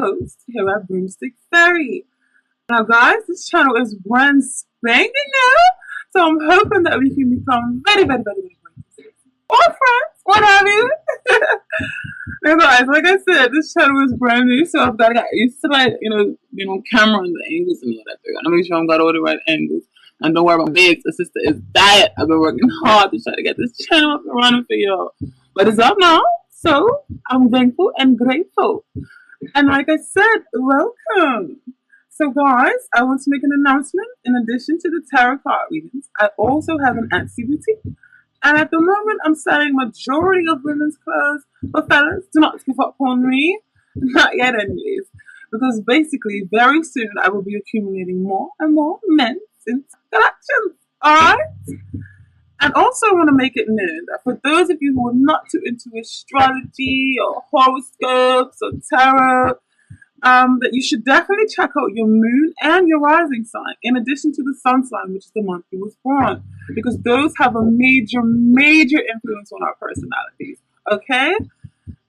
host here at Broomstick Fairy. Now, guys, this channel is brand spanking new, so I'm hoping that we can become very, very, very, very great or friends, what have you. Now, guys, like I said, this channel is brand new, so I've got to get used to like camera and the angles and all that. I gotta make sure I've got all the right angles. And don't worry about wigs. The sister is diet. I've been working hard to try to get this channel up and running for y'all. But it's up now, so I'm thankful and grateful. And like I said, welcome. So guys, I want to make an announcement. In addition to the tarot card readings, I also have an Etsy boutique. And at the moment, I'm selling majority of women's clothes. But fellas, do not give up on me. Not yet anyways. Because basically, very soon, I will be accumulating more and more men's collections. Alright? And also, I want to make it known that for those of you who are not too into astrology or horoscopes or tarot, that you should definitely check out your moon and your rising sign, in addition to the sun sign, which is the month you was born, because those have a major, major influence on our personalities. Okay?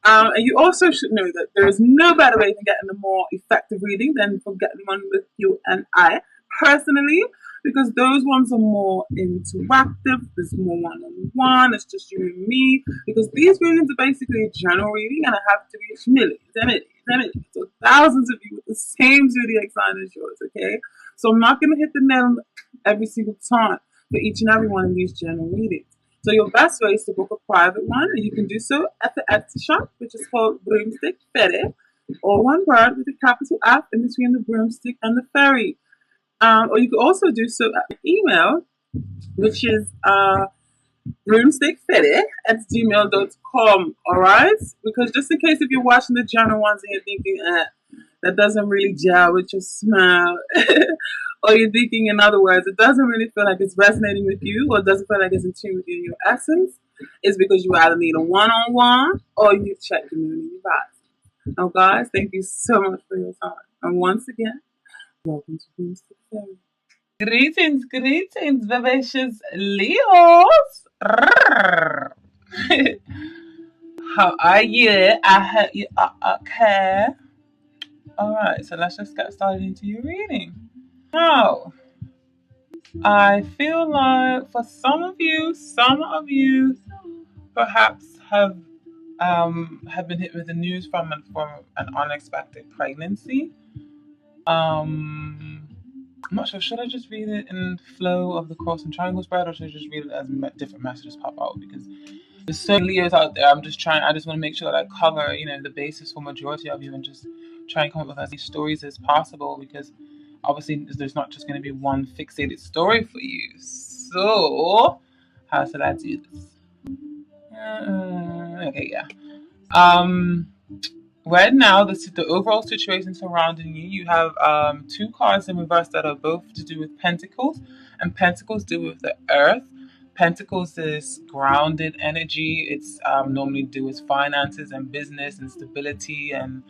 And you also should know that there is no better way than getting a more effective reading than from getting one with you and I personally, because those ones are more interactive, there's more one-on-one, it's just you and me, because these readings are basically a general reading and I have to reach millions and millions, so thousands of you with the same zodiac sign as yours, okay? So I'm not going to hit the nail every single time for each and every one of these general readings. So your best way is to book a private one, and you can do so at the Etsy shop, which is called Broomstick Fairy, or one word with a capital F in between the broomstick and the fairy. Or you can also do so at email, which is broomstickfairy@gmail.com, alright? Because just in case if you're watching the general ones and you're thinking, that doesn't really gel with your smile, or you're thinking, in other words, it doesn't really feel like it's resonating with you, or it doesn't feel like it's in tune with you in your essence, it's because you either need a one-on-one or you need to check your moon and your vibes. Now, guys, thank you so much for your time. And once again, welcome to Broomstick Fairy. Greetings, greetings, vivacious Leos. How are you? I hope you are okay. Alright, so let's just get started into your reading. Now, I feel like for some of you perhaps have been hit with the news from an unexpected pregnancy. I'm not sure, should I just read it in flow of the cross and triangle spread, or should I just read it as different messages pop out? Because there's so many Leos out there. I just want to make sure that I cover, the basis for majority of you and just try and come up with as many stories as possible, because obviously there's not just going to be one fixated story for you. So, how should I do this? Okay, yeah. Right now, the overall situation surrounding you, you have two cards in reverse that are both to do with Pentacles, and Pentacles do with the Earth. Pentacles is grounded energy. It's normally do with finances and business and stability and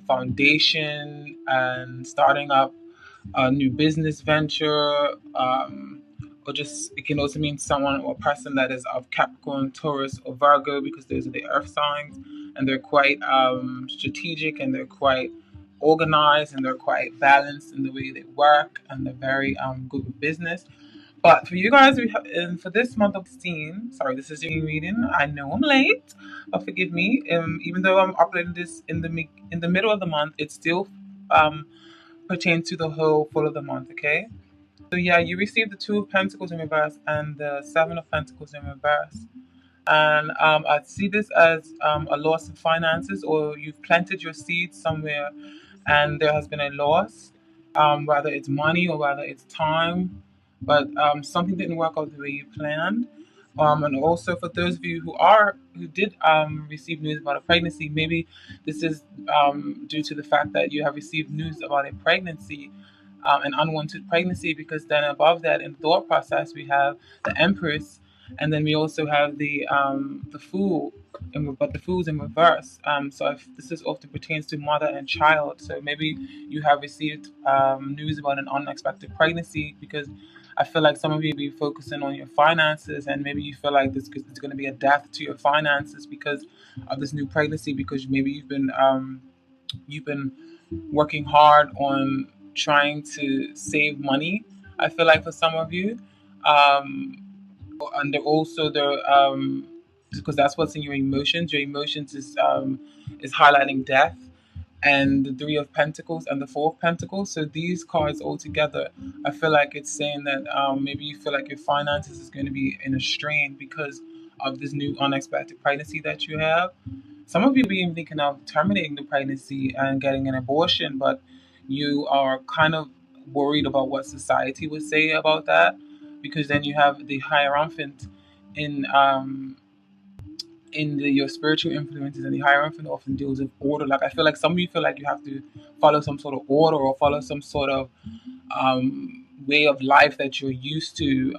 foundation and starting up a new business venture, or just it can also mean someone or person that is of Capricorn, Taurus, or Virgo, because those are the earth signs, and they're quite strategic, and they're quite organized, and they're quite balanced in the way they work, and they're very good with business. But for you guys, we have for this month of 16, sorry, this is your reading. I know I'm late, but forgive me. Even though I'm uploading this in the middle of the month, it still pertains to the whole full of the month. Okay. So yeah, you received the Two of Pentacles in reverse and the Seven of Pentacles in reverse. And I see this as a loss of finances, or you've planted your seeds somewhere and there has been a loss, whether it's money or whether it's time, but something didn't work out the way you planned. And also for those of you who did receive news about a pregnancy, maybe this is due to the fact that you have received news about a pregnancy, an unwanted pregnancy, because then above that in thought process we have the Empress, and then we also have the Fool, but the Fool's in reverse. So if this is often pertains to mother and child, so maybe you have received news about an unexpected pregnancy, because I feel like some of you be focusing on your finances, and maybe you feel like there's going to be a death to your finances because of this new pregnancy, because maybe you've been You've been working hard on trying to save money. I feel like for some of you, um, and also the because that's what's in your emotions. Your emotions is highlighting death and the Three of Pentacles and the Four of Pentacles. So these cards all together, I feel like it's saying that maybe you feel like your finances is going to be in a strain because of this new unexpected pregnancy that you have. Some of you be even thinking of terminating the pregnancy and getting an abortion, but you are kind of worried about what society would say about that, because then you have the Hierophant in your spiritual influences, and the Hierophant often deals with order. Like I feel like some of you feel like you have to follow some sort of order or follow some sort of way of life that you're used to.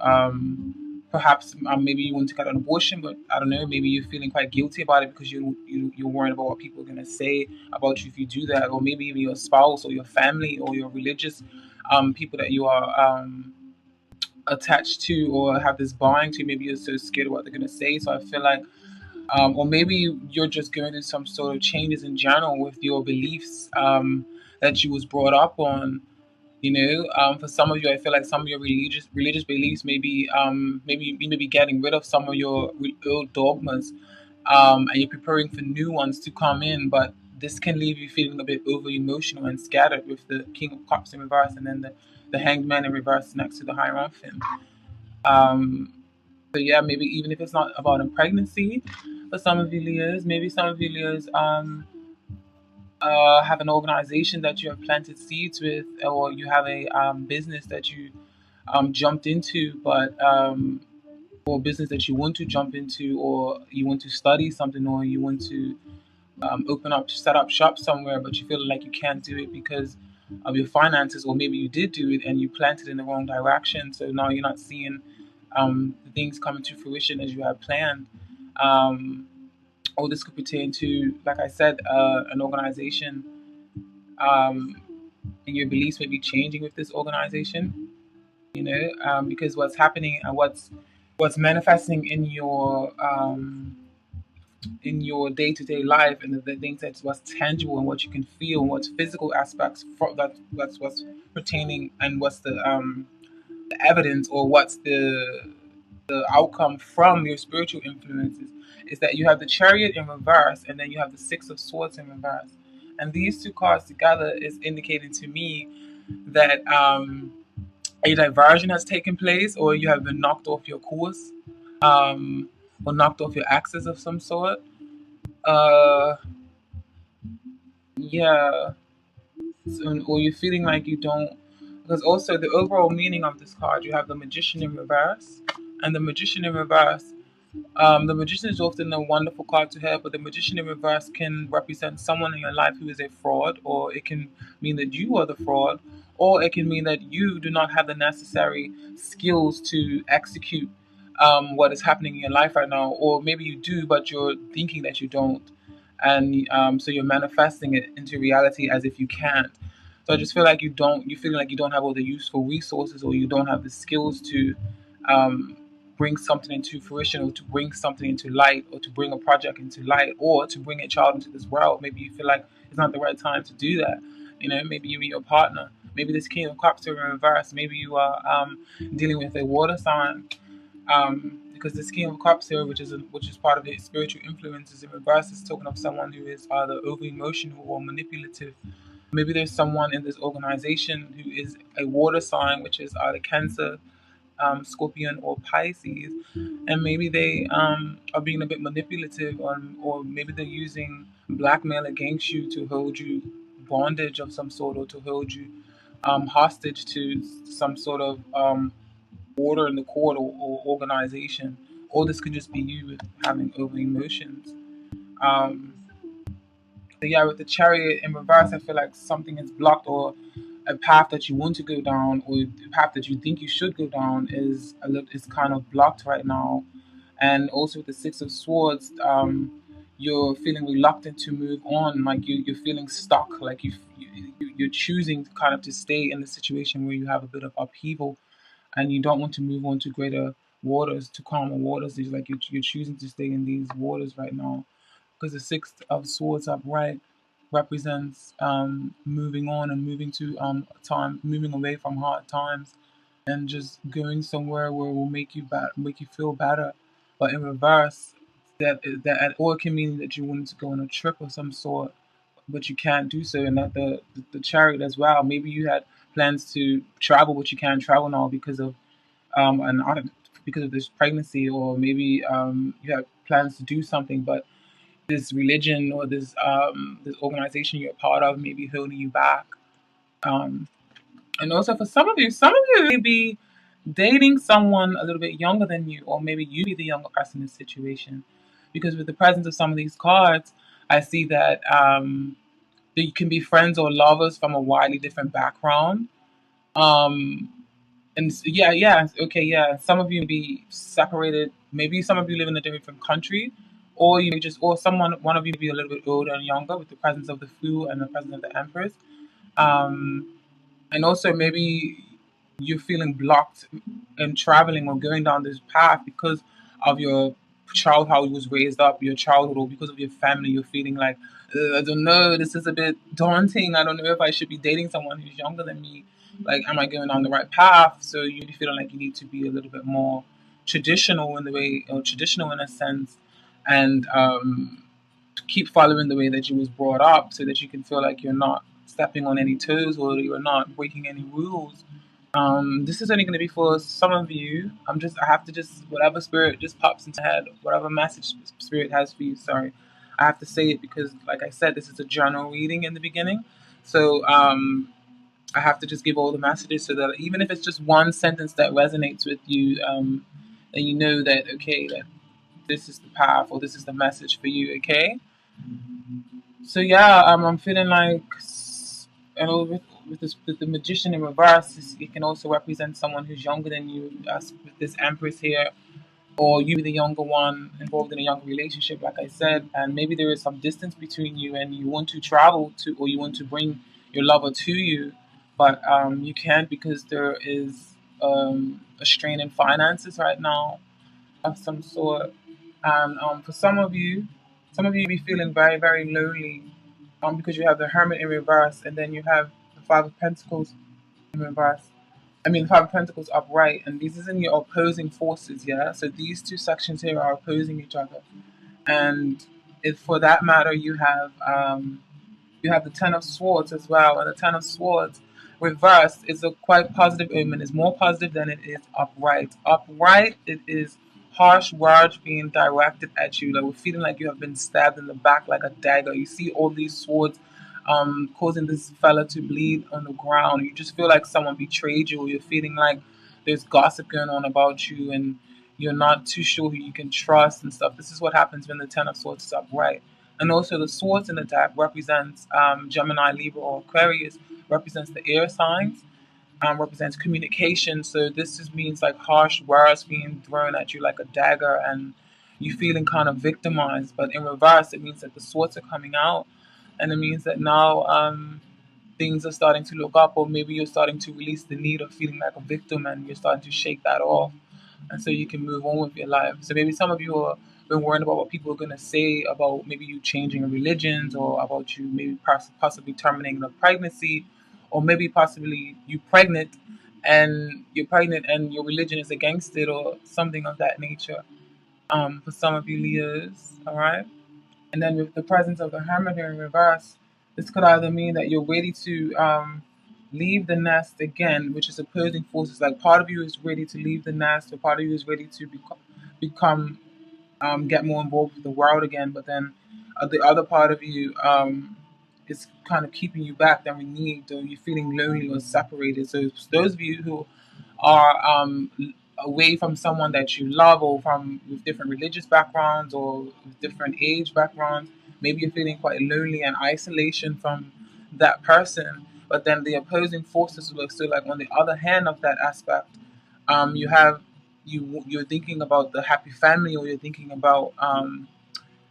Perhaps maybe you want to get an abortion, but I don't know. Maybe you're feeling quite guilty about it because you're worried about what people are gonna say about you if you do that, or maybe even your spouse or your family or your religious people that you are attached to or have this bond to. Maybe you're so scared of what they're gonna say. So I feel like or maybe you're just going through some sort of changes in general with your beliefs that you was brought up on. For some of you, I feel like some of your religious beliefs maybe you may be getting rid of some of your old dogmas, and you're preparing for new ones to come in. But this can leave you feeling a bit over emotional and scattered with the King of Cups in reverse and then the Hanged Man in reverse next to the Hierophant. Um, so yeah, maybe even if it's not about a pregnancy, for some of you Leos, maybe some of you Leos have an organization that you have planted seeds with, or you have a business that you jumped into, but or business that you want to jump into, or you want to study something, or you want to set up shop somewhere, but you feel like you can't do it because of your finances, or maybe you did do it and you planted in the wrong direction. So now you're not seeing the things coming to fruition as you had planned. Um, all this could pertain to, like I said, an organization, um, and your beliefs may be changing with this organization. Because what's happening and what's manifesting in your day-to-day life, and the things that's what's tangible and what you can feel and what's physical aspects that's what's pertaining, and what's the evidence, or what's the outcome from your spiritual influences, is that you have the Chariot in reverse and then you have the Six of Swords in reverse, and these two cards together is indicating to me that a diversion has taken place, or you have been knocked off your course, um, or knocked off your axis of some sort. uh yeah. Or you're feeling like you don't, because also the overall meaning of this card, you have the Magician in reverse, and the Magician in reverse, the Magician is often a wonderful card to have, but the Magician in reverse can represent someone in your life who is a fraud, or it can mean that you are the fraud, or it can mean that you do not have the necessary skills to execute what is happening in your life right now, or maybe you do, but you're thinking that you don't, and so you're manifesting it into reality as if you can't. So I just feel like you feel like you don't have all the useful resources, or you don't have the skills to um, bring something into fruition, or to bring something into light, or to bring a project into light, or to bring a child into this world. Maybe you feel like it's not the right time to do that. Maybe you and your partner. Maybe this King of Cups are in reverse. Maybe you are dealing with a water sign. Because this King of Cups here, which is part of the spiritual influences in reverse, is talking of someone who is either over emotional or manipulative. Maybe there's someone in this organization who is a water sign, which is either Cancer, Scorpion, or Pisces, and maybe they are being a bit manipulative, or maybe they're using blackmail against you to hold you bondage of some sort, or to hold you hostage to some sort of order in the court, or organization. Or this could just be you having over emotions. Um, so yeah, with the Chariot in reverse, I feel like something is blocked, or a path that you want to go down, or a path that you think you should go down is kind of blocked right now. And also with the Six of Swords, you're feeling reluctant to move on, like you're feeling stuck, like you're choosing kind of to stay in the situation where you have a bit of upheaval, and you don't want to move on to greater waters, to calmer waters. It's like you're choosing to stay in these waters right now, because the Six of Swords upright. represents moving on and moving to time, moving away from hard times, and just going somewhere where it will make you make you feel better. But in reverse, that or it can mean that you wanted to go on a trip of some sort, but you can't do so. And that the chariot as well. Maybe you had plans to travel, but you can't travel now because of because of this pregnancy, or maybe you have plans to do something, but this religion or this organization you're a part of may be holding you back. Um, and also for some of you may be dating someone a little bit younger than you, or maybe you be the younger person in this situation. Because with the presence of some of these cards, I see that you can be friends or lovers from a widely different background. Um, okay, yeah. Some of you may be separated. Maybe some of you live in a different country, or you may just, or one of you may be a little bit older and younger with the presence of the Fool and the presence of the Empress. Um, and also maybe you're feeling blocked in traveling or going down this path because of your child, how you was raised up, your childhood, or because of your family. You're feeling like, I don't know, this is a bit daunting. I don't know if I should be dating someone who's younger than me. Like, am I going on the right path? So you're feeling like you need to be a little bit more traditional in the way, or traditional in a sense, and keep following the way that you was brought up, so that you can feel like you're not stepping on any toes or you're not breaking any rules. This is only going to be for some of you. I have to just, whatever spirit just pops into my head, whatever message spirit has for you, sorry. I have to say it because, like I said, this is a journal reading in the beginning. So I have to just give all the messages so that even if it's just one sentence that resonates with you, then you know that, okay, that this is the path or this is the message for you, okay? So yeah, I'm feeling like, with this, with the magician in reverse, it can also represent someone who's younger than you, as with this Empress here, or you be the younger one involved in a younger relationship, like I said, and maybe there is some distance between you, and you want to travel to, or you want to bring your lover to you, but you can't because there is a strain in finances right now of some sort. And for some of you be feeling very, very lonely, because you have the Hermit in reverse, and then you have the Five of Pentacles in reverse. I mean, the Five of Pentacles upright, and these is in your opposing forces, yeah? So these two sections here are opposing each other. And if for that matter, you have the Ten of Swords as well, and the Ten of Swords reversed is a quite positive omen. It's more positive than it is upright. Upright, it is harsh words being directed at you, like we're feeling like you have been stabbed in the back like a dagger. You see all these swords causing this fella to bleed on the ground. You just feel like someone betrayed you. You're feeling like there's gossip going on about you, and you're not too sure who you can trust and stuff. This is what happens when the Ten of Swords is upright. And also the swords in the deck represents Gemini, Libra, or Aquarius, represents the air signs, represents communication. So this just means like harsh words being thrown at you like a dagger, and you feeling kind of victimized. But in reverse, it means that the swords are coming out, and it means that now things are starting to look up, or maybe you're starting to release the need of feeling like a victim, and you're starting to shake that off, and so you can move on with your life. So maybe some of you are been worried about what people are going to say about maybe you changing religions, or about you maybe possibly terminating a pregnancy, or maybe possibly you're pregnant and your religion is against it, or something of that nature. For some of you Leos, all right. And then with the presence of the Hermit here in reverse, this could either mean that you're ready to leave the nest again, which is opposing forces. Like part of you is ready to leave the nest, or part of you is ready to become get more involved with the world again. But then the other part of you is kind of keeping you back than we need, or you're feeling lonely or separated. So it's those of you who are away from someone that you love, or from with different religious backgrounds, or with different age backgrounds, maybe you're feeling quite lonely and isolation from that person. But then the opposing forces work. So like on the other hand of that aspect, you have you're thinking about the happy family, or you're thinking about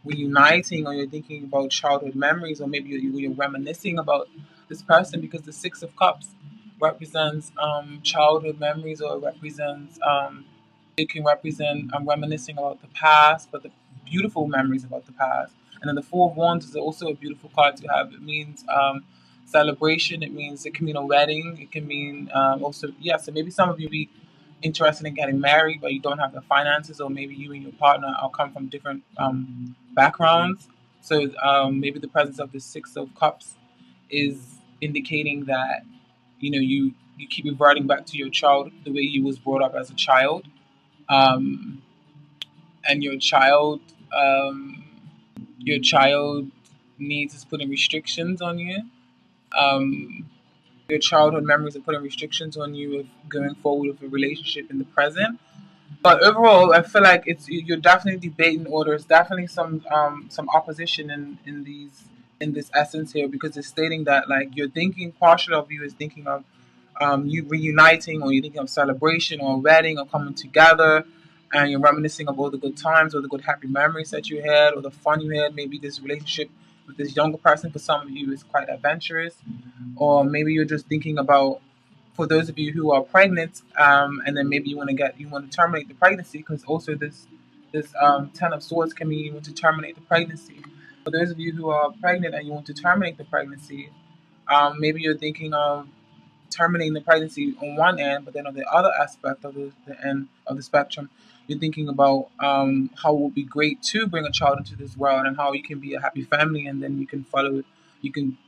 reuniting, or you're thinking about childhood memories, or maybe you're reminiscing about this person, because the Six of Cups represents childhood memories, or represents it can represent reminiscing about the past, but the beautiful memories about the past. And then the Four of Wands is also a beautiful card to have. It means celebration. It means it can mean a wedding. It can mean also, yeah. So maybe some of you be interested in getting married, but you don't have the finances, or maybe you and your partner are come from different backgrounds. So maybe the presence of the Six of Cups is indicating that you keep reverting back to your child, the way you was brought up as a child, um, and um, your child needs is putting restrictions on you. Um, your childhood memories are putting restrictions on you of going forward with a relationship in the present. But overall, I feel like you're definitely debating, or there's definitely some opposition in this essence here, because it's stating that like you're thinking, partial of you is thinking of you reuniting, or you're thinking of celebration or a wedding or coming together, and you're reminiscing of all the good times or the good happy memories that you had or the fun you had. Maybe this relationship with this younger person for some of you is quite adventurous, or maybe you're just thinking about, for those of you who are pregnant, and then maybe you want to terminate the pregnancy, because also this Ten of Swords can mean you want to terminate the pregnancy. For those of you who are pregnant and you want to terminate the pregnancy, maybe you're thinking of terminating the pregnancy on one end, but then on the other aspect of the end of the spectrum, you're thinking about how it would be great to bring a child into this world, and how you can be a happy family, and then you can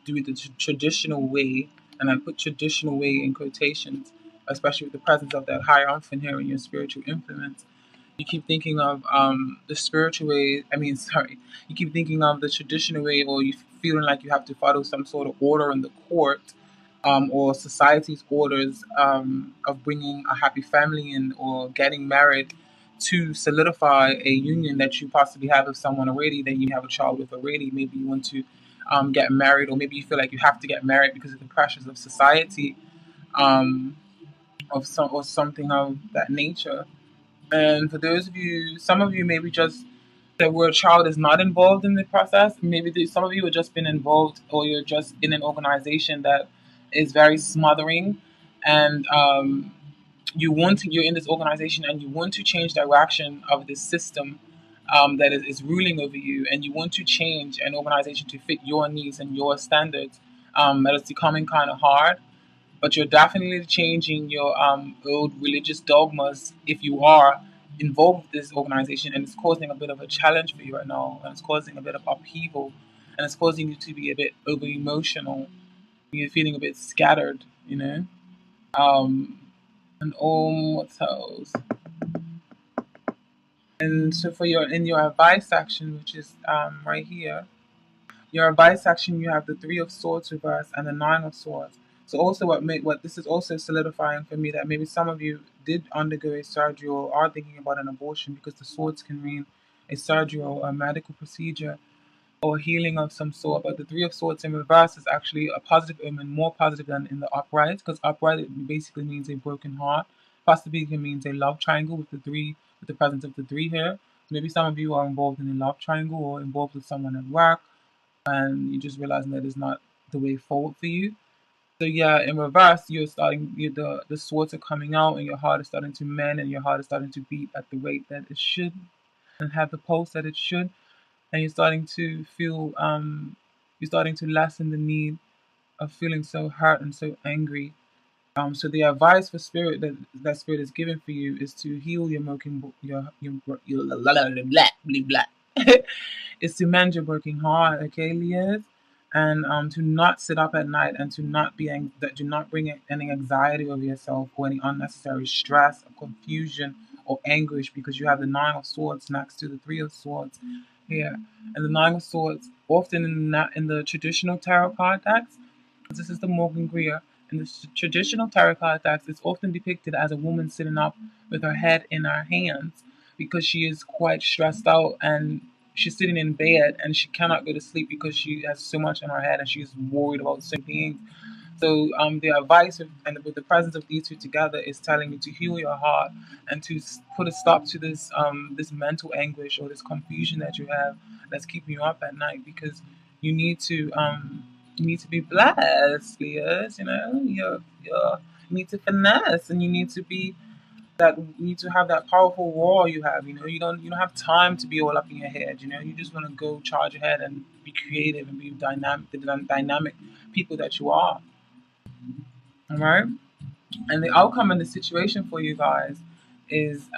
do it the traditional way, and I put traditional way in quotations, especially with the presence of that higher umph here in your spiritual influence. You keep thinking of the spiritual way. I mean, sorry, you keep thinking of the traditional way, or you feeling like you have to follow some sort of order in the court, or society's orders of bringing a happy family in, or getting married to solidify a union that you possibly have with someone already, that you have a child with already. Maybe you want to get married, or maybe you feel like you have to get married because of the pressures of society, um, or something of that nature. And for those of you, some of you maybe just that where a child is not involved in the process. Maybe some of you have just been involved, or you're just in an organization that is very smothering, and you're in this organization and you want to change direction of this system that is ruling over you, and you want to change an organization to fit your needs and your standards. But it's becoming kind of hard, but you're definitely changing your old religious dogmas if you are involved with this organization, and it's causing a bit of a challenge for you right now, and it's causing a bit of upheaval, and it's causing you to be a bit over emotional. You're feeling a bit scattered, um, and what else? And so for your advice section, which is right here, your advice section, you have the Three of Swords reversed and the Nine of Swords. So also what this is also solidifying for me, that maybe some of you did undergo a surgery or are thinking about an abortion, because the swords can mean a surgery or a medical procedure or healing of some sort. But the Three of Swords in reverse is actually a positive omen, more positive than in the upright, because upright it basically means a broken heart. Possibly it means a love triangle with the presence of the three here. Maybe some of you are involved in a love triangle or involved with someone at work, and you're just realizing that is not the way forward for you. So yeah, in reverse, the swords are coming out, and your heart is starting to mend, and your heart is starting to beat at the rate that it should, and have the pulse that it should, and you're starting to lessen the need of feeling so hurt and so angry. So the advice for spirit that spirit is giving for you is to heal your is to mend your broken heart, okay, Leahs, and to not sit up at night, and to not that do not bring any anxiety over yourself, or any unnecessary stress or confusion or anguish, because you have the Nine of Swords next to the Three of Swords here, and the Nine of Swords often in the traditional tarot card decks. This is the Morgan Greer. In the traditional tarot card decks, it's often depicted as a woman sitting up with her head in her hands, because she is quite stressed out, and she's sitting in bed and she cannot go to sleep because she has so much in her head and she's worried about so many things. So the advice and with the presence of these two together is telling you to heal your heart, and to put a stop to this mental anguish or this confusion that you have that's keeping you up at night, because you need to be blessed, Leahs. You need to finesse, and you need to be that need to have that powerful roar you have. You don't have time to be all up in your head. You just want to go charge ahead and be creative and be dynamic, the dynamic people that you are. All right. And the outcome in the situation for you guys is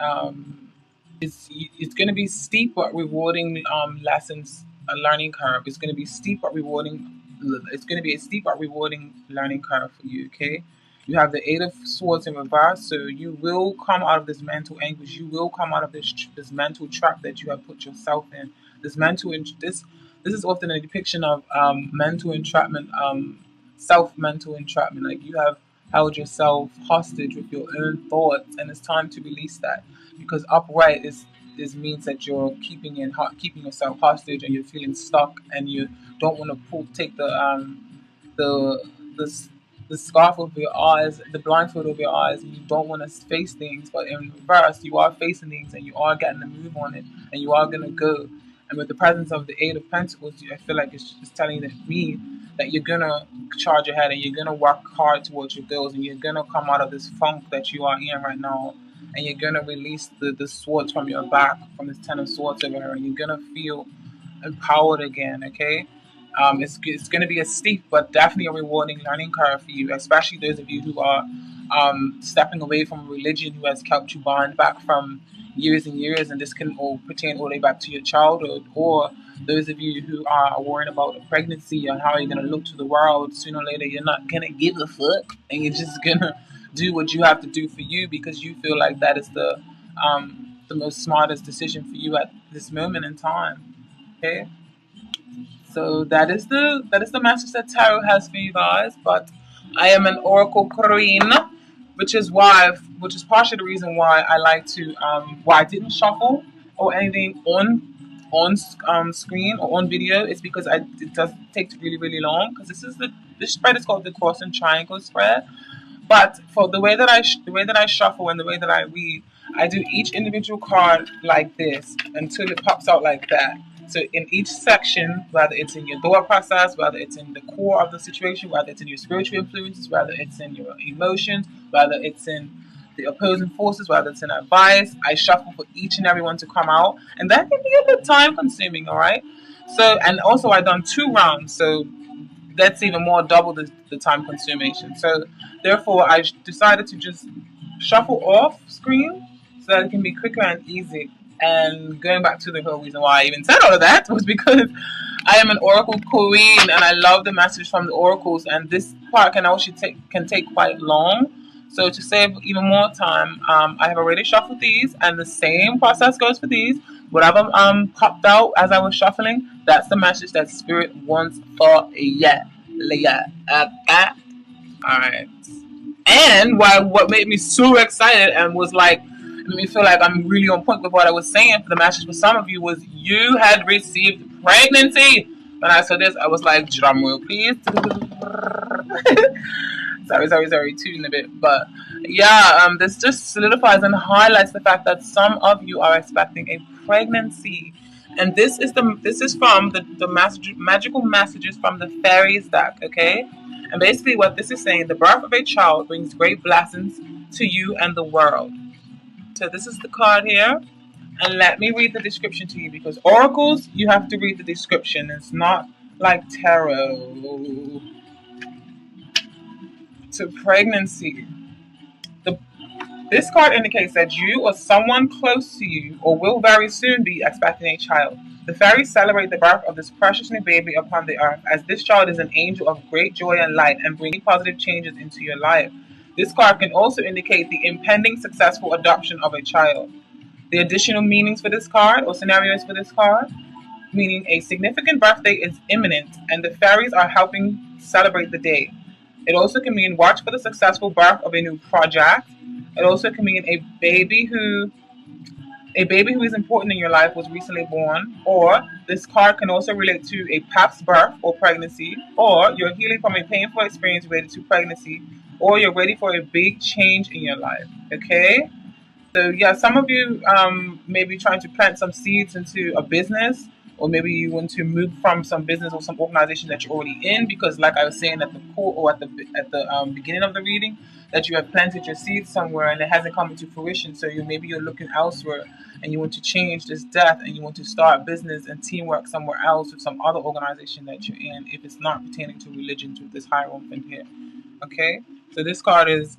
it's going to be steep but rewarding lessons, a learning curve. It's going to be steep but rewarding. It's going to be a steep but rewarding learning curve for you. Okay, you have the Eight of Swords in reverse, so you will come out of this mental anguish. You will come out of this mental trap that you have put yourself in. This is often a depiction of mental entrapment, self mental entrapment. Like you have held yourself hostage with your own thoughts, and it's time to release that because upright is means that you're keeping yourself hostage and you're feeling stuck and you don't want to take the the s- the scarf over your eyes, the blindfold over your eyes, and you don't want to face things. But in reverse, you are facing things and you are getting the move on it, and you are gonna go. And with the presence of the Eight of Pentacles, I feel like it's just telling me that you're gonna charge ahead and you're gonna work hard towards your goals, and you're gonna come out of this funk that you are in right now, and you're gonna release the swords from your back, from this Ten of Swords over here, and you're gonna feel empowered again. Okay, it's going to be a steep but definitely a rewarding learning curve for you, especially those of you who are stepping away from a religion who has kept you bound back from years and years, and this can all pertain all the way back to your childhood, or those of you who are worried about a pregnancy and how you're going to look to the world. Sooner or later, you're not going to give a fuck, and you're just going to do what you have to do for you because you feel like that is the most smartest decision for you at this moment in time. Okay, so that is the message that tarot has for you guys. But I am an oracle queen, which is partially the reason why I like to why I didn't shuffle or anything on screen or on video. It's because it does take really really long because this spread is called the cross and triangle spread. But for the way that I shuffle and the way that I read, I do each individual card like this until it pops out like that. So in each section, whether it's in your thought process, whether it's in the core of the situation, whether it's in your spiritual influences, whether it's in your emotions, whether it's in the opposing forces, whether it's in advice, I shuffle for each and every one to come out, and that can be a bit time consuming. All right. So and also I done 2 rounds, so that's even more double the time consummation. So therefore, I decided to just shuffle off screen so that it can be quicker and easy. And going back to the whole reason why I even said all of that was because I am an oracle queen and I love the message from the oracles. And this part can take quite long. So to save even more time, I have already shuffled these, and the same process goes for these. Whatever popped out as I was shuffling, that's the message that Spirit wants for yeah. Alright. And what made me so excited and was like made me feel like I'm really on point with what I was saying for the message for some of you was you had received pregnancy. When I saw this, I was like, drum roll please. sorry, tuning a bit. But yeah, this just solidifies and highlights the fact that some of you are expecting a pregnancy. And this is from the magical messages from the fairies deck, okay? And basically what this is saying, the birth of a child brings great blessings to you and the world. So this is the card here. And let me read the description to you because oracles, you have to read the description. It's not like tarot. To pregnancy. The, this card indicates that you or someone close to you or will very soon be expecting a child. The fairies celebrate the birth of this precious new baby upon the earth, as this child is an angel of great joy and light and brings positive changes into your life. This card can also indicate the impending successful adoption of a child. The additional meanings for this card or scenarios for this card, meaning a significant birthday is imminent and the fairies are helping celebrate the day. It also can mean watch for the successful birth of a new project. It also can mean a baby who is important in your life was recently born, or this card can also relate to a past birth or pregnancy, or you're healing from a painful experience related to pregnancy, or you're ready for a big change in your life. Okay? So yeah, some of you may be trying to plant some seeds into a business or maybe you want to move from some business or some organization that you're already in, because like I was saying at the core or at the beginning of the reading, that you have planted your seed somewhere and it hasn't come into fruition. So you're looking elsewhere and you want to change this death and you want to start business and teamwork somewhere else with some other organization that you're in, if it's not pertaining to religion, to this Hierophant here. Okay, so this card is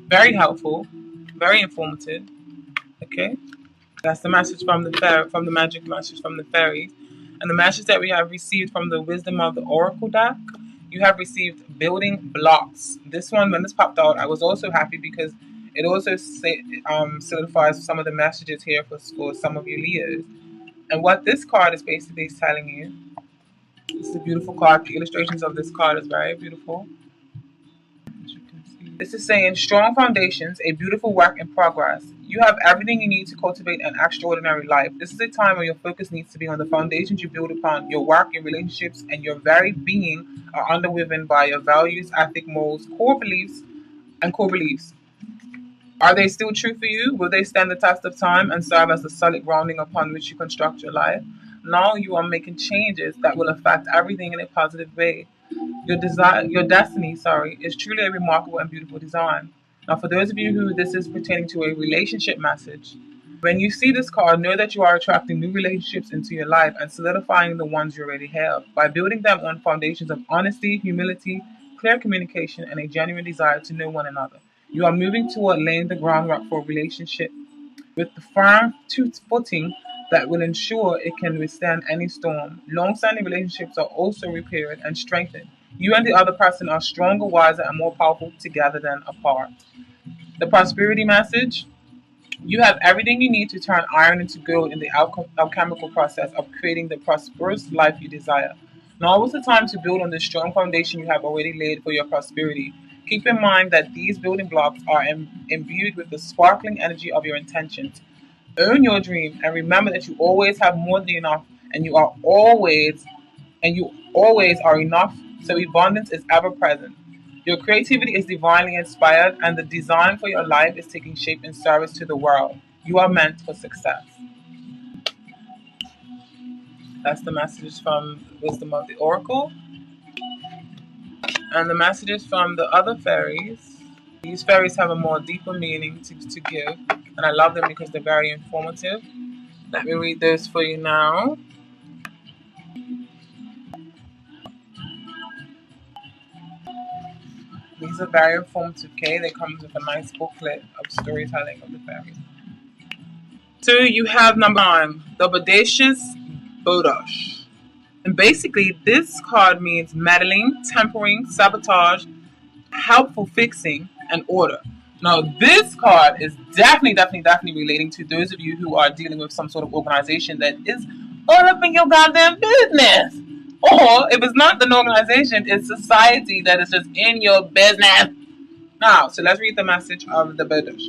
very helpful, very informative. Okay, that's the message from from the magic message from the fairies, and the message that we have received from the wisdom of the oracle deck. You have received building blocks. This one, when this popped out, I was also happy because it also solidifies some of the messages here for some of you Leos. And what this card is basically telling you, this is a beautiful card. The illustrations of this card is very beautiful. This is saying strong foundations, a beautiful work in progress. You have everything you need to cultivate an extraordinary life. This is a time where your focus needs to be on the foundations you build upon. Your work, your relationships, and your very being are underwoven by your values, ethic, morals, core beliefs, and core beliefs. Are they still true for you? Will they stand the test of time and serve as the solid grounding upon which you construct your life? Now you are making changes that will affect everything in a positive way. Your destiny, is truly a remarkable and beautiful design. Now, for those of you who this is pertaining to a relationship message, when you see this card, know that you are attracting new relationships into your life and solidifying the ones you already have by building them on foundations of honesty, humility, clear communication, and a genuine desire to know one another. You are moving toward laying the groundwork for a relationship with the firm footing that will ensure it can withstand any storm. Long-standing relationships are also repaired and strengthened. You and the other person are stronger, wiser, and more powerful together than apart. The prosperity message: you have everything you need to turn iron into gold in the alchemical process of creating the prosperous life you desire. Now is the time to build on the strong foundation you have already laid for your prosperity. Keep in mind that these building blocks are imbued with the sparkling energy of your intentions. Own your dream and remember that you always have more than enough, and you always are enough, so abundance is ever present. Your creativity is divinely inspired, and the design for your life is taking shape in service to the world. You are meant for success. That's the messages from Wisdom of the Oracle. And the messages from the other fairies. These fairies have a more deeper meaning to give, and I love them because they're very informative. Let me read those for you now. These are very informative, okay? They come with a nice booklet of storytelling of the fairies. So you have number 9, the Bodacious Bodosh. And basically, this card means meddling, tempering, sabotage, helpful fixing, and order. Now, this card is definitely relating to those of you who are dealing with some sort of organization that is all up in your goddamn business. Or if it's not an organization, it's society that is just in your business. Now, so let's read the message of the Bodash.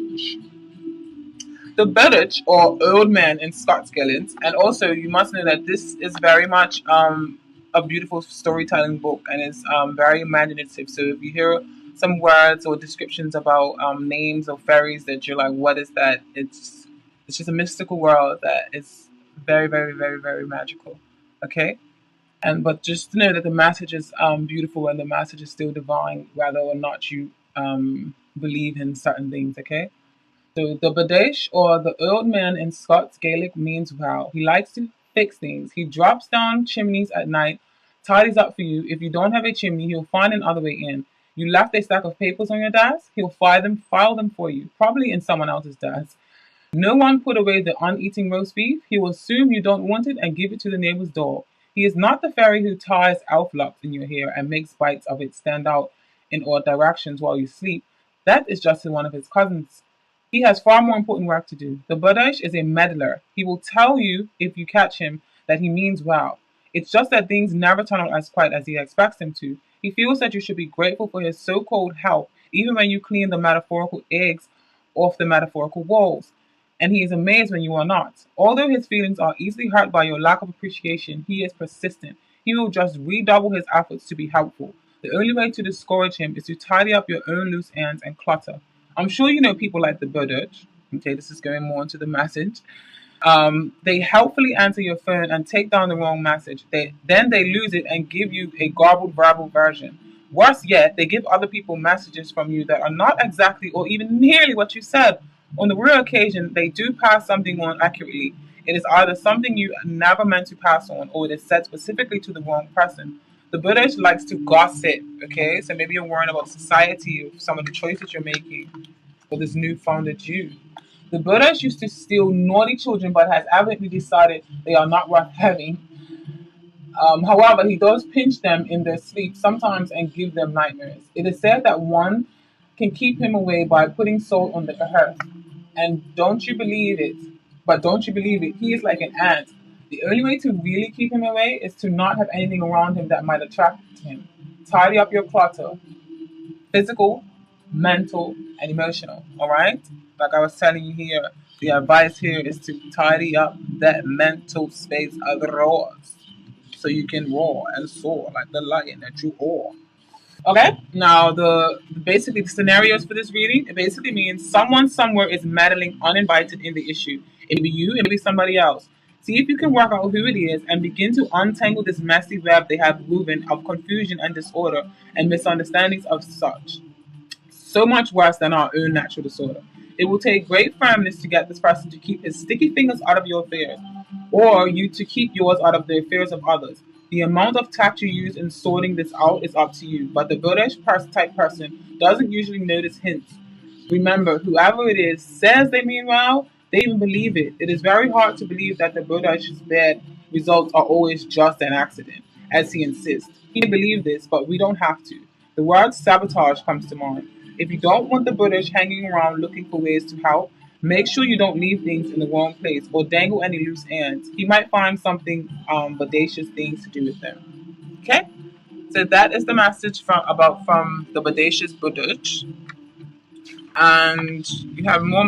The Bodash, or Old Man in Scots Gaelic, and also you must know that this is very much a beautiful storytelling book, and it's very imaginative. So if you hear some words or descriptions about names of fairies that you're like, what is that? It's just a mystical world that is very magical. Okay? But just to know that the message is beautiful and the message is still divine, whether or not you believe in certain things, okay? So the Badash, or the old man in Scots Gaelic, means wow. He likes to fix things. He drops down chimneys at night, tidies up for you. If you don't have a chimney, he'll find another way in. You left a stack of papers on your desk, he'll file them for you, probably in someone else's desk. No one put away the uneaten roast beef. He will assume you don't want it and give it to the neighbor's dog. He is not the fairy who ties elf locks in your hair and makes bites of it stand out in all directions while you sleep. That is just one of his cousins. He has far more important work to do. The Badash is a meddler. He will tell you, if you catch him, that he means well. It's just that things never turn out as quite as he expects them to. He feels that you should be grateful for his so-called help, even when you clean the metaphorical eggs off the metaphorical walls. And he is amazed when you are not. Although his feelings are easily hurt by your lack of appreciation, he is persistent. He will just redouble his efforts to be helpful. The only way to discourage him is to tidy up your own loose ends and clutter. I'm sure you know people like the Badash. Okay, this is going more into the message. They helpfully answer your phone and take down the wrong message. Then they lose it and give you a garbled verbal version. Worse yet, they give other people messages from you that are not exactly or even nearly what you said. On the rare occasion, they do pass something on accurately. It is either something you never meant to pass on, or it is said specifically to the wrong person. The British likes to gossip, okay? So maybe you're worrying about society or some of the choices you're making for this new founded you. The British used to steal naughty children, but has evidently decided they are not worth having. However, he does pinch them in their sleep sometimes and give them nightmares. It is said that one can keep him away by putting salt on the hearth. And don't you believe it? But don't you believe it? He is like an ant. The only way to really keep him away is to not have anything around him that might attract him. Tidy up your clutter, physical, mental, and emotional. All right? Like I was telling you here, the advice here is to tidy up that mental space of yours so you can roar and soar like the lion that you are. Okay, now the basically the scenarios for this reading, it basically means someone somewhere is meddling uninvited in the issue. It may be you, it may be somebody else. See if you can work out who it is and begin to untangle this messy web they have woven of confusion and disorder and misunderstandings of such. So much worse than our own natural disorder. It will take great firmness to get this person to keep his sticky fingers out of your affairs, or you to keep yours out of the affairs of others. The amount of tact you use in sorting this out is up to you, but the British type person doesn't usually notice hints. Remember, whoever it is says they mean well, they even believe it. It is very hard to believe that the British's bad results are always just an accident, as he insists. He may believe this, but we don't have to. The word sabotage comes to mind. If you don't want the British hanging around looking for ways to help, make sure you don't leave things in the wrong place or dangle any loose ends. He might find something bodacious things to do with them. Okay? So that is the message from the bodacious British. And you have more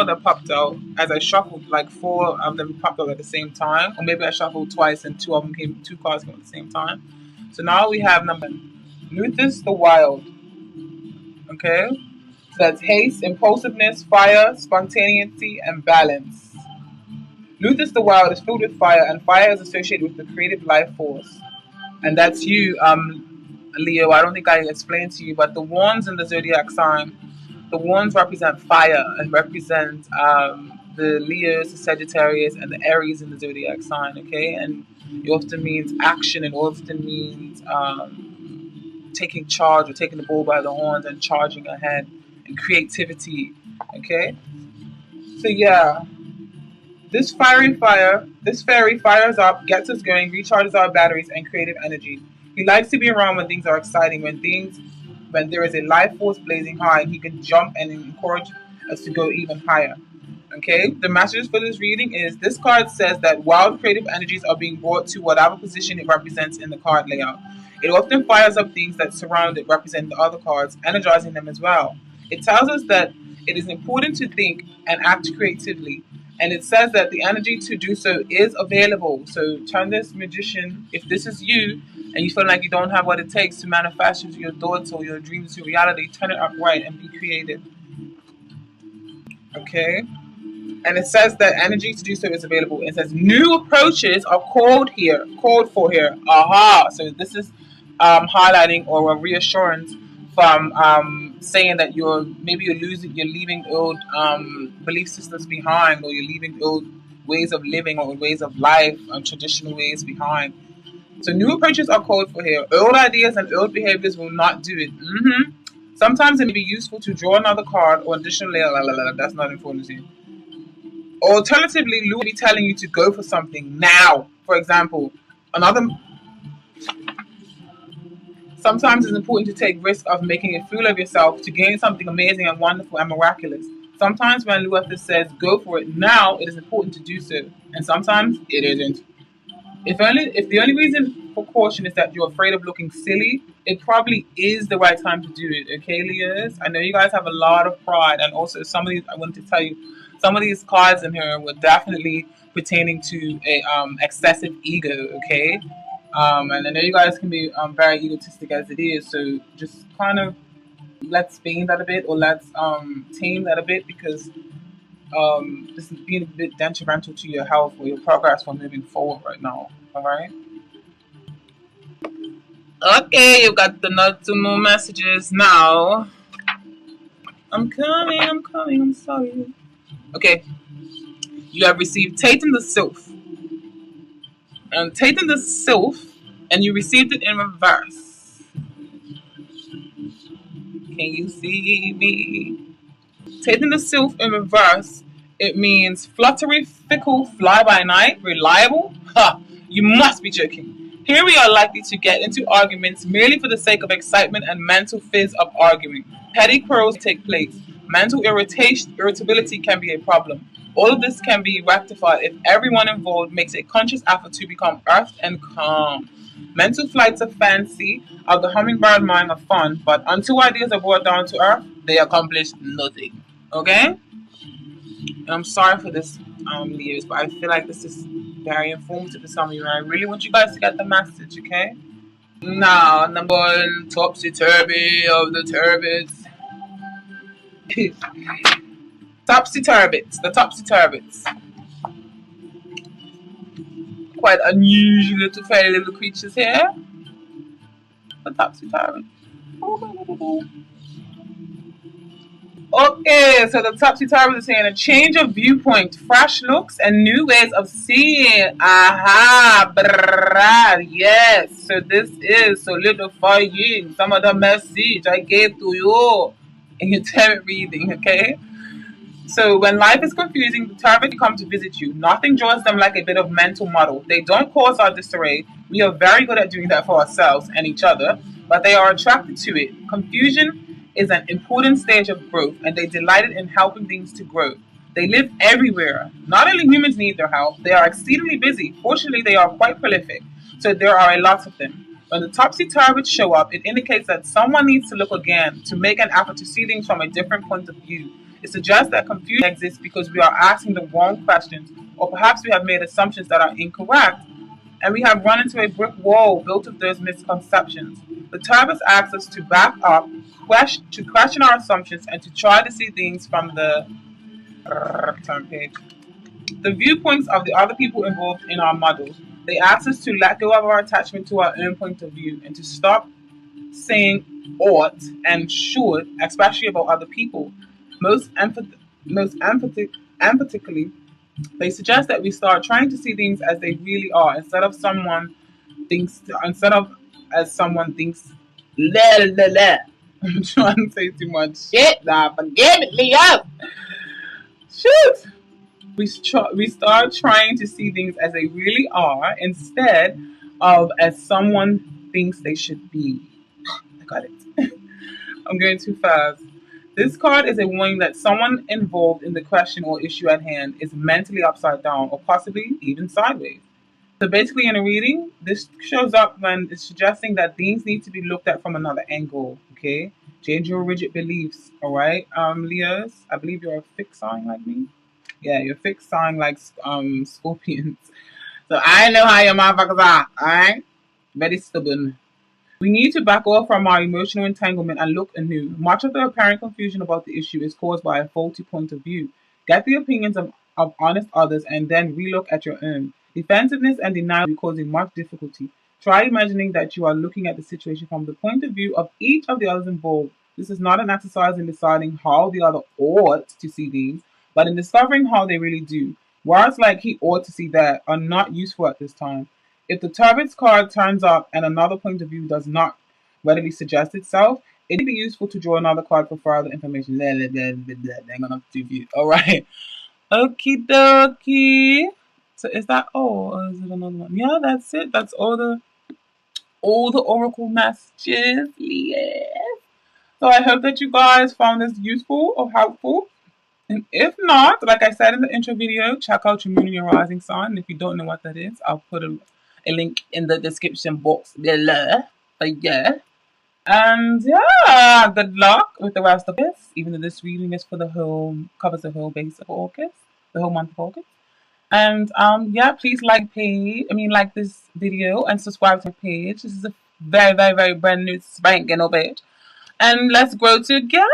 that popped out as I shuffled. Like four of them popped out at the same time, or maybe I shuffled twice and two cards came at the same time. So now we have number Luthus the Wild. Okay, so that's haste, impulsiveness, fire, spontaneity, and balance. Luthus the Wild is filled with fire, and fire is associated with the creative life force, and that's you, Leo. I don't think I explained to you, but the wands in the zodiac sign. The wands represent fire and represent the Leos, the Sagittarius, and the Aries in the zodiac sign. Okay, and it often means action, and often means taking charge or taking the bull by the horns and charging ahead, and creativity. Okay, so yeah, this fairy fires up, gets us going, recharges our batteries and creative energy. He likes to be around when things are exciting, when there is a life force blazing high, he can jump and encourage us to go even higher. Okay, the message for this reading is this card says that wild creative energies are being brought to whatever position it represents in the card layout. It often fires up things that surround it, represent the other cards, energizing them as well. It tells us that it is important to think and act creatively, and it says that the energy to do so is available. So, turn this magician, if this is you, and you feel like you don't have what it takes to manifest your thoughts or your dreams to reality, turn it upright and be creative. Okay? And it says that energy to do so is available. It says new approaches are called for here. Aha! So this is highlighting or a reassurance from saying that you're leaving old belief systems behind, or you're leaving old ways of living or ways of life, traditional ways behind. So new approaches are called for here. Old ideas and old behaviors will not do it. Sometimes it may be useful to draw another card or additional layer. That's not important to you. Alternatively, Lou will be telling you to go for something now. For example, another. Sometimes it's important to take risk of making a fool of yourself to gain something amazing and wonderful and miraculous. Sometimes when Lou says go for it now, it is important to do so, and sometimes it isn't. If the only reason for caution is that you're afraid of looking silly, it probably is the right time to do it. Okay, Leos? I know you guys have a lot of pride, and also some of these, I wanted to tell you, some of these cards in here were definitely pertaining to a excessive ego. Okay, and I know you guys can be very egotistic as it is, so just kind of let's bang that a bit, or let's tame that a bit, because this is being a bit detrimental to your health or your progress for moving forward right now. All right. Okay, you got the not to more messages now. I'm coming. I'm coming. I'm sorry. Okay, you have received Tatum the Sylph. And Tatum the Sylph, and you received it in reverse. Can you see me? Taking the sylph in reverse, it means fluttery, fickle, fly by night, reliable. Ha! You must be joking. Here we are likely to get into arguments merely for the sake of excitement and mental fizz of arguing. Petty quarrels take place. Mental irritability can be a problem. All of this can be rectified if everyone involved makes a conscious effort to become earthed and calm. Mental flights of fancy of the hummingbird mind are fun, but until ideas are brought down to earth, they accomplish nothing. Okay? And I'm sorry for this, Leos, but I feel like this is very informative to some of you, and I really want you guys to get the message, okay? Now, number one, topsy turvy of the turbits. Topsy turbits, the topsy turbits. Quite unusual little fairy little creatures here. The topsy turvy. Okay, so the topsy turvy is saying a change of viewpoint, fresh looks, and new ways of seeing. Aha, brrrr, yes. So this is solidifying some of the message I gave to you in your tarot reading, okay? So when life is confusing, the turbid come to visit you. Nothing draws them like a bit of mental muddle. They don't cause our disarray. We are very good at doing that for ourselves and each other, but they are attracted to it. Confusion is an important stage of growth, and they delighted in helping things to grow. They live everywhere. Not only humans need their help, they are exceedingly busy. Fortunately, they are quite prolific, so there are a lot of them. When the topsy-turvy show up, it indicates that someone needs to look again to make an effort to see things from a different point of view. It suggests that confusion exists because we are asking the wrong questions, or perhaps we have made assumptions that are incorrect, and we have run into a brick wall built of those misconceptions. The Turbis asks us to back up, to question our assumptions, and to try to see things from the turn page. The viewpoints of the other people involved in our model. They ask us to let go of our attachment to our own point of view and to stop saying ought and should, especially about other people. Empathically, they suggest that we start trying to see things as they really are instead of as someone thinks. La la la. I'm trying to say too much shit. Nah, forgive it, Leo. Shoot. We start trying to see things as they really are instead of as someone thinks they should be. I got it. I'm going too fast. This card is a warning that someone involved in the question or issue at hand is mentally upside down or possibly even sideways. So basically in a reading, this shows up when it's suggesting that things need to be looked at from another angle, okay? Change your rigid beliefs, all right? Leos, I believe you're a fixed sign like me. Yeah, you're a fixed sign like scorpions. So I know how your motherfuckers are, all right? Very stubborn. We need to back off from our emotional entanglement and look anew. Much of the apparent confusion about the issue is caused by a faulty point of view. Get the opinions of honest others and then relook at your own. Defensiveness and denial will be causing much difficulty. Try imagining that you are looking at the situation from the point of view of each of the others involved. This is not an exercise in deciding how the other ought to see things, but in discovering how they really do. Words like he ought to see that are not useful at this time. If the turbid's card turns up and another point of view does not readily suggest itself, it may be useful to draw another card for further information. Hang on, all right. Okie dokie. So is that all, or is it another one? Yeah, that's it. That's all the oracle messages. Yes. So I hope that you guys found this useful or helpful. And if not, like I said in the intro video, check out your moon and your rising sign. And if you don't know what that is, I'll put a link in the description box below. But yeah. And yeah, good luck with the rest of this. Even though this reading is for covers the whole base of August, the whole month of August. And yeah, please like this video and subscribe to my page. This is a very, very, very brand new spanking new page. And let's grow together.